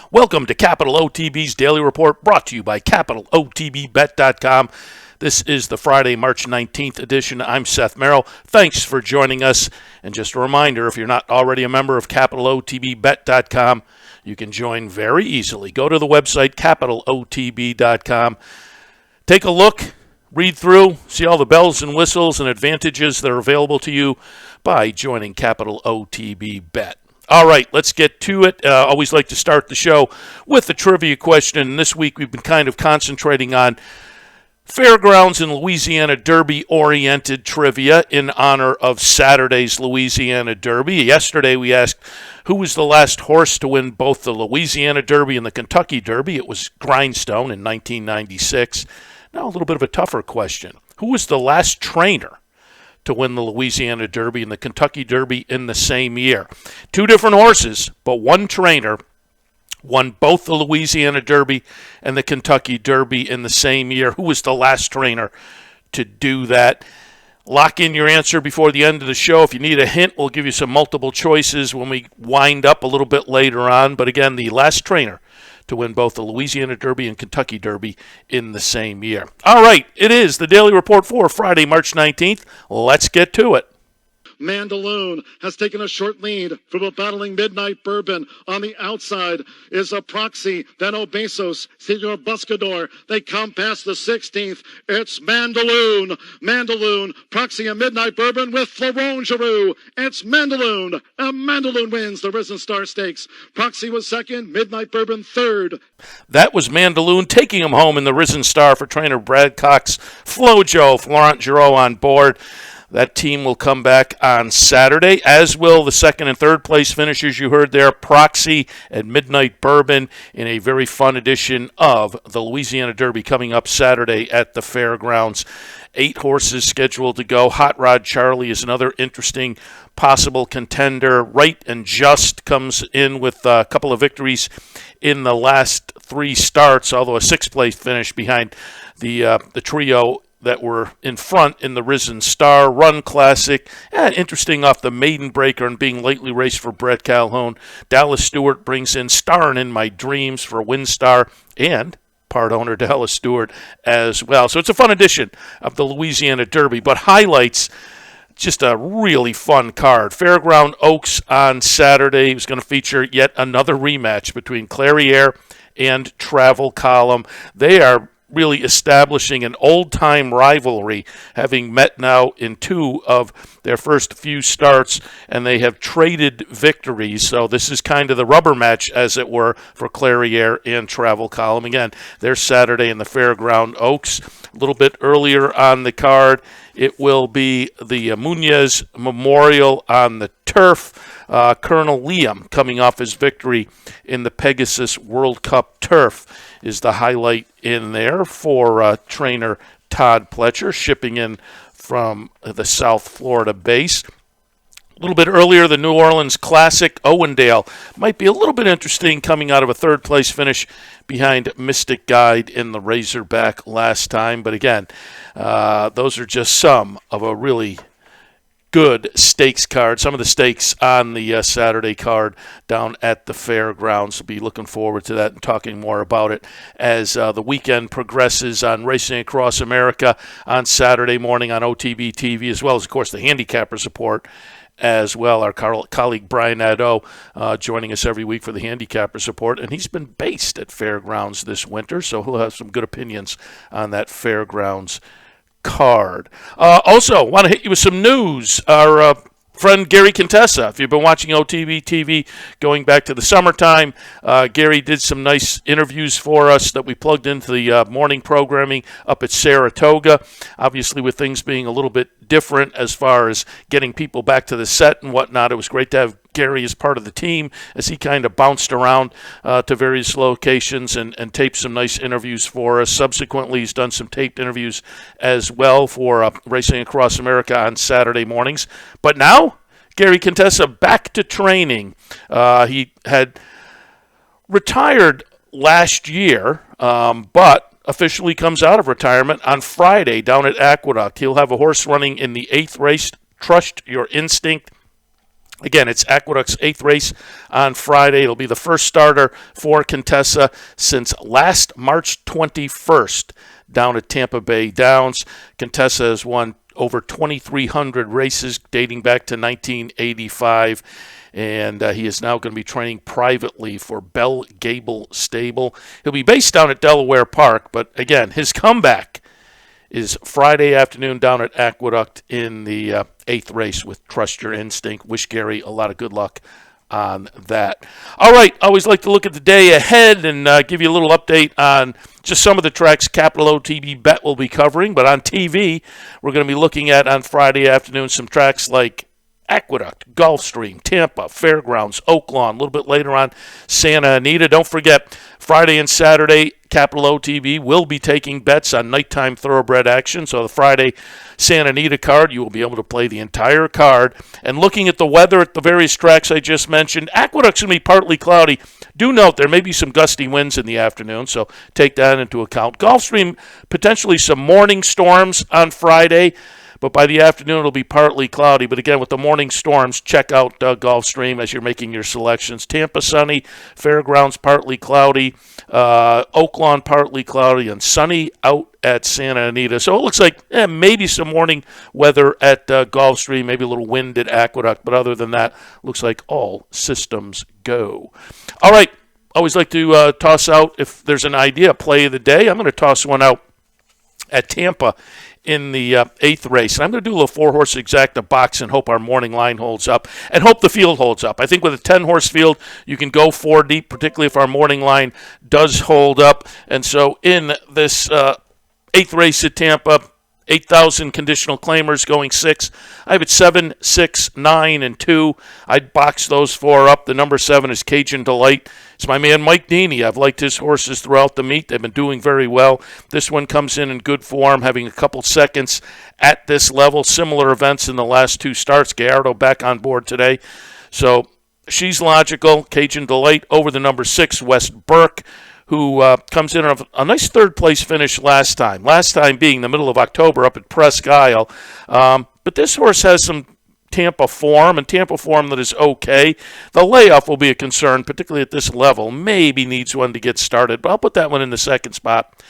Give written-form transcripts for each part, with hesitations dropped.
Welcome to Capital OTB's Daily Report, brought to you by CapitalOTBBet.com. This is the Friday, March 19th edition. I'm Seth Merrill. Thanks for joining us. And just a reminder, if you're not already a member of CapitalOTBBet.com, you can join very easily. Go to the website, CapitalOTB.com. Take a look, read through, see all the bells and whistles and advantages that are available to you by joining Capital OTB Bet. All right, let's get to it. Always like to start the show with a trivia question. And this week we've been kind of concentrating on Fairgrounds and Louisiana Derby-oriented trivia in honor of Saturday's Louisiana Derby. Yesterday we asked who was the last horse to win both the Louisiana Derby and the Kentucky Derby. It was Grindstone in 1996. Now a little bit of a tougher question. Who was the last trainer to win the Louisiana Derby and the Kentucky Derby in the same year? Two different horses, but one trainer won both the Louisiana Derby and the Kentucky Derby in the same year. Who was the last trainer to do that? Lock in your answer before the end of the show. If you need a hint, we'll give you some multiple choices when we wind up a little bit later on. But again, the last trainer to win both the Louisiana Derby and Kentucky Derby in the same year. All right, it is the Daily Report for Friday, March 19th. Let's get to it. Mandaloon has taken a short lead from a battling Midnight Bourbon. On the outside is a Proxy, then Obesos, Senor Buscador. They come past the 16th. It's Mandaloon. Mandaloon, Proxy and Midnight Bourbon with Florent Giroux. It's Mandaloon. Mandaloon wins the Risen Star Stakes. Proxy was second, Midnight Bourbon third. That was Mandaloon taking him home in the Risen Star for trainer Brad Cox. Flojo, Florent Giroux on board. That team will come back on Saturday, as will the second and third place finishers you heard there, Proxy and Midnight Bourbon, in a very fun edition of the Louisiana Derby coming up Saturday at the fairgrounds. 8 horses scheduled to go. Hot Rod Charlie is another interesting possible contender. Right and Just comes in with a couple of victories in the last 3 starts, although a 6th place finish behind the trio that were in front in the Risen Star. Run Classic, interesting off the maiden breaker and being lately raced for Brett Calhoun. Dallas Stewart brings in Starring in My Dreams for Windstar and part owner Dallas Stewart as well. So it's a fun edition of the Louisiana Derby, but highlights just a really fun card. Fairground Oaks on Saturday is going to feature yet another rematch between Clairiere and Travel Column. They are really establishing an old-time rivalry, having met now in 2 of their first few starts, and they have traded victories. So this is kind of the rubber match, as it were, for Clairiere and Travel Column. Again, they're Saturday in the Fairground Oaks. A little bit earlier on the card, it will be the Munoz Memorial on the turf. Colonel Liam, coming off his victory in the Pegasus World Cup turf, is the highlight in there for trainer Todd Pletcher, shipping in from the South Florida base. A little bit earlier, the New Orleans Classic, Owendale, might be a little bit interesting, coming out of a 3rd place finish behind Mystic Guide in the Razorback last time. But again, those are just some of a really good stakes card. Some of the stakes on the Saturday card down at the fairgrounds. We'll be looking forward to that and talking more about it as the weekend progresses on Racing Across America on Saturday morning on OTB TV, as well as, of course, the Handicapper Support as well. Our colleague Brian Nadeau joining us every week for the Handicapper Support, and he's been based at fairgrounds this winter, so he'll have some good opinions on that fairgrounds card. Also, want to hit you with some news. Our friend Gary Contessa, if you've been watching OTB TV going back to the summertime, Gary did some nice interviews for us that we plugged into the morning programming up at Saratoga. Obviously, with things being a little bit different as far as getting people back to the set and whatnot, it was great to have Gary as part of the team as he kind of bounced around to various locations and taped some nice interviews for us. Subsequently, he's done some taped interviews as well for Racing Across America on Saturday mornings. But now, Gary Contessa back to training. He had retired last year, but officially comes out of retirement on Friday down at Aqueduct. He'll have a horse running in the 8th race, Trust Your Instinct. Again, it's Aqueduct's 8th race on Friday. It'll be the first starter for Contessa since last March 21st down at Tampa Bay Downs. Contessa has won over 2,300 races dating back to 1985, and he is now going to be training privately for Bell Gable Stable. He'll be based down at Delaware Park, but again, his comeback is Friday afternoon down at Aqueduct in the 8th race with Trust Your Instinct. Wish Gary a lot of good luck on that. All right, I always like to look at the day ahead and give you a little update on just some of the tracks Capital OTB Bet will be covering. But on TV, we're going to be looking at on Friday afternoon some tracks like Aqueduct, Gulfstream, Tampa, Fairgrounds, Oaklawn, a little bit later on, Santa Anita. Don't forget, Friday and Saturday, Capital OTB will be taking bets on nighttime thoroughbred action. So the Friday Santa Anita card, you will be able to play the entire card. And looking at the weather at the various tracks I just mentioned, Aqueduct's going to be partly cloudy. Do note there may be some gusty winds in the afternoon, so take that into account. Gulfstream, potentially some morning storms on Friday. But by the afternoon, it'll be partly cloudy. But again, with the morning storms, check out Gulfstream as you're making your selections. Tampa sunny, Fairgrounds partly cloudy, Oaklawn partly cloudy, and sunny out at Santa Anita. So it looks like maybe some morning weather at Gulfstream, maybe a little wind at Aqueduct. But other than that, looks like all systems go. All right, always like to toss out, if there's an idea, play of the day. I'm going to toss one out at Tampa in the 8th race. And I'm going to do a little 4-horse exacta box and hope our morning line holds up and hope the field holds up. I think with a 10-horse field, you can go 4 deep, particularly if our morning line does hold up. And so in this 8th race at Tampa, 8,000 conditional claimers going 6. I have it 7, 6, 9, and 2. I'd box those 4 up. The number 7 is Cajun Delight. It's my man Mike Deeney. I've liked his horses throughout the meet. They've been doing very well. This one comes in good form, having a couple seconds at this level. Similar events in the last 2 starts. Gallardo back on board today. So she's logical. Cajun Delight over the number 6, West Burke, who comes in on a nice third-place finish last time. Last time being the middle of October up at Presque Isle. But this horse has some Tampa form, and Tampa form that is okay. The layoff will be a concern, particularly at this level. Maybe needs one to get started, but I'll put that one in the second spot.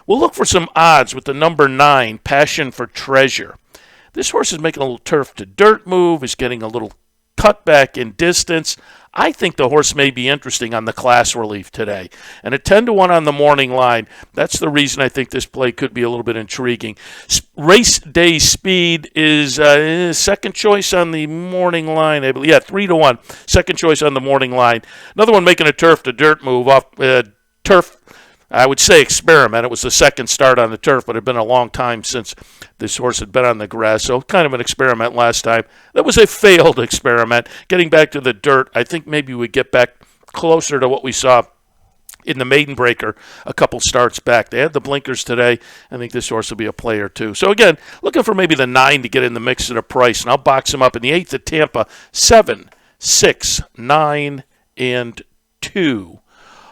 We'll look for some odds with the number 9, Passion for Treasure. This horse is making a little turf to dirt move, is getting a little cutback in distance. I think the horse may be interesting on the class relief today. And at 10-1 on the morning line, that's the reason I think this play could be a little bit intriguing. Race day speed is second choice on the morning line. I believe, 3-1, second choice on the morning line. Another one making a turf to dirt move off turf. I would say experiment. It was the second start on the turf, but it had been a long time since this horse had been on the grass. So kind of an experiment last time. That was a failed experiment. Getting back to the dirt, I think maybe we get back closer to what we saw in the Maiden Breaker a couple starts back. They had the blinkers today. I think this horse will be a player too. So again, looking for maybe the 9 to get in the mix at a price, and I'll box him up in the 8th at Tampa, 7, 6, 9, and 2.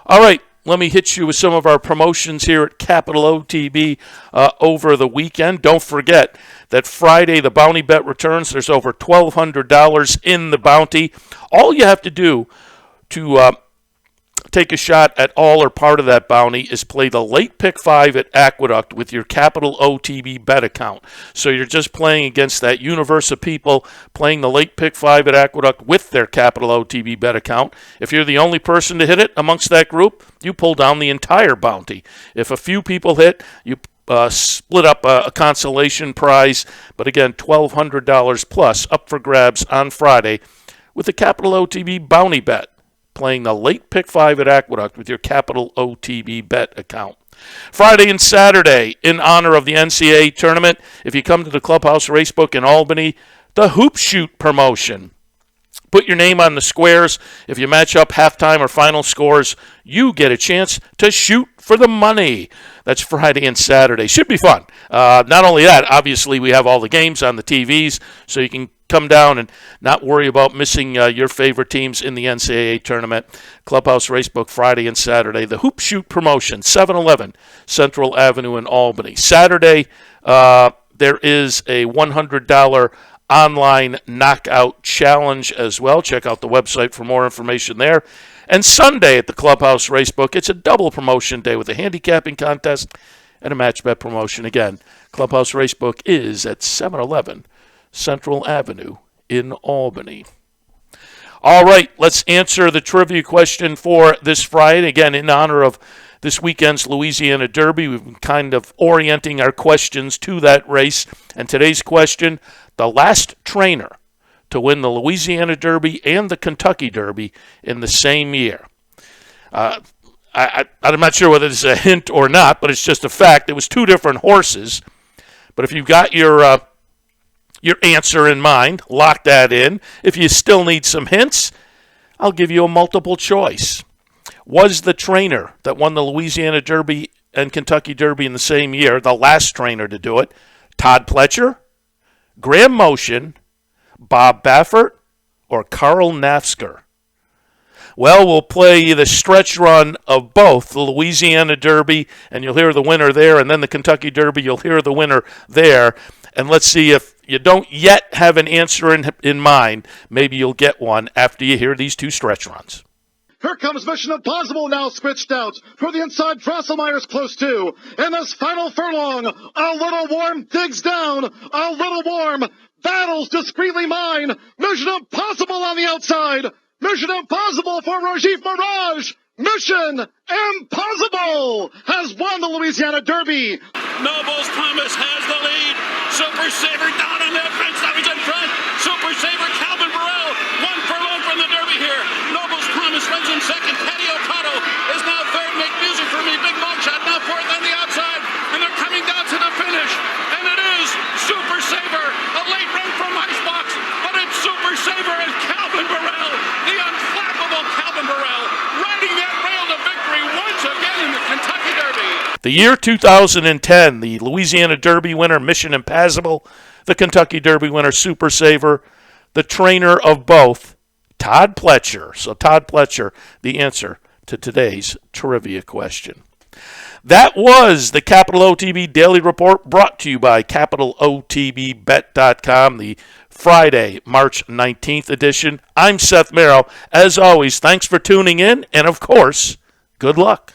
All right. Let me hit you with some of our promotions here at Capital OTB over the weekend. Don't forget that Friday the bounty bet returns. There's over $1,200 in the bounty. All you have to do to take a shot at all or part of that bounty is play the late pick 5 at Aqueduct with your Capital OTB bet account. So you're just playing against that universe of people playing the late pick 5 at Aqueduct with their Capital OTB bet account. If you're the only person to hit it amongst that group, you pull down the entire bounty. If a few people hit, you split up a consolation prize. But again, $1,200 plus up for grabs on Friday with the Capital OTB bounty bet, playing the late pick 5 at Aqueduct with your Capital OTB bet account. Friday and Saturday, in honor of the NCAA tournament, if you come to the Clubhouse Racebook in Albany, the Hoop Shoot promotion. Put your name on the squares. If you match up halftime or final scores, you get a chance to shoot for the money. That's Friday and Saturday. Should be fun. Not only that, obviously we have all the games on the TVs, so you can come down and not worry about missing your favorite teams in the NCAA tournament. Clubhouse Racebook Friday and Saturday. The Hoop Shoot promotion, 711 Central Avenue in Albany. Saturday, there is a $100 online knockout challenge as well. Check out the website for more information there. And Sunday at the Clubhouse Racebook, it's a double promotion day with a handicapping contest and a match bet promotion. Again, Clubhouse Racebook is at 711 Central Avenue in Albany. All right, let's answer the trivia question for this Friday. Again, in honor of this weekend's Louisiana Derby, we've been kind of orienting our questions to that race. And today's question, the last trainer to win the Louisiana Derby and the Kentucky Derby in the same year. I'm not sure whether this is a hint or not, but it's just a fact. It was two different horses. But if you've got your answer in mind, lock that in. If you still need some hints, I'll give you a multiple choice. Was the trainer that won the Louisiana Derby and Kentucky Derby in the same year, the last trainer to do it, Todd Pletcher, Graham Motion, Bob Baffert, or Carl Nafsker? Well, we'll play you the stretch run of both the Louisiana Derby, and you'll hear the winner there, and then the Kentucky Derby, you'll hear the winner there. And let's see, if you don't yet have an answer in mind, maybe you'll get one after you hear these two stretch runs. Here comes Mission Impossible now switched out for the inside. Drosselmeyer's close to. In this final furlong, a Little Warm digs down. A Little Warm battles discreetly mine. Mission Impossible on the outside. Mission Impossible for Rajiv Mirage. Mission Impossible has won the Louisiana Derby. Noble's Promise has the lead. Super Saver down on that fence. Now he's in front. Super Saver, Calvin Burrell, 1 furlong from the Derby here. Noble's Promise runs in second. Patty Ocado is now third. Make music for me. Big Mugshot now fourth on the outside. And they're coming down to the finish. And it is Super Saver. A late run from Icebox. But it's Super Saver and Calvin Burrell. The unflappable Calvin Burrell riding that rail to victory once again in the Kentucky Derby. The year 2010, the Louisiana Derby winner, Mission Impossible, the Kentucky Derby winner, Super Saver, the trainer of both, Todd Pletcher. So Todd Pletcher, the answer to today's trivia question. That was the Capital OTB Daily Report brought to you by CapitalOTBBet.com, the Friday, March 19th edition. I'm Seth Merrill. As always, thanks for tuning in, and of course, good luck.